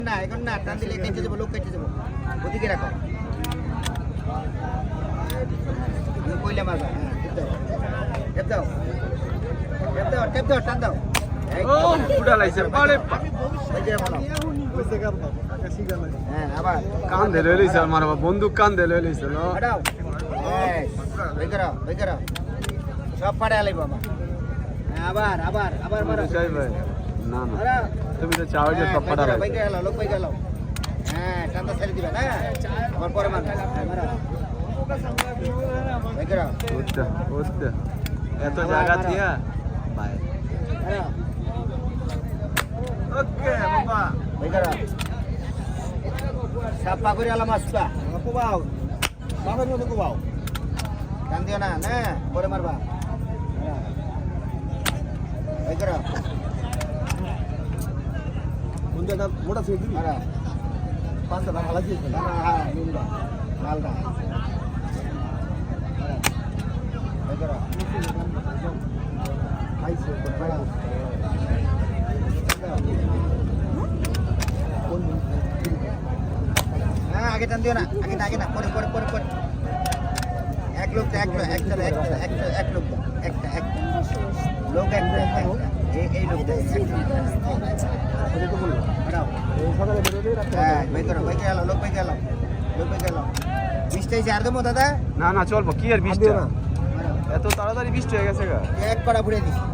না এখন না টান দিলে কেটে যাবো লোক কেটে যাবো ওদিকে রাখো আমি কইলে মারবা হ্যাঁ টেপ দাও টেপ দাও টেপ দাও টান দাও ও ফুটা লাইছে আরে এই যে বলো হ্যাঁ আবার কান দে লইছে আমার বন্দুক কান দে লইছে লো হটাও এই করো সব পাড়ে আলাই বাবা হ্যাঁ আবার আবার আবার মারো চাই ভাই না না মারো তুমি তো চাও যে সব পাটা ভাই গেল লোক ভাই গেল হ্যাঁ টানটা ছেড়ে দিবা না আবার পরে মারো মারো ভাই করো উঠতে উঠতে এত জায়গা দিয়া ভাই মারো ওকে বাবা ভাই করো সাপা করে আলা মাছটা কোবাও বাবার মতো কোবাও টান দিও না না পরে মারবা ভাই করো কোনটা মোটা ছেড়ে দিবি মারো পাঁচটা ভাগ আলাদা দিয়ে হ্যাঁ নীলটা লালটা ভাই করো আইছে কোন হ্যাঁ আগে টান দিও না আগে না পরে পরে পরে পরে এক লোক একটা লোক একটা লোক একটা এই লোক সকালে বেরোলেই রাখতে হ্যাঁ ভাই করো ভাই গেল লোক ভাই গেল বৃষ্টি হয়েছে আর দেবো দাদা না না চলবো কি আর বৃষ্টি না এত তাড়াতাড়ি বৃষ্টি হয়ে গেছে গা এক কড়া ঘুরে দিস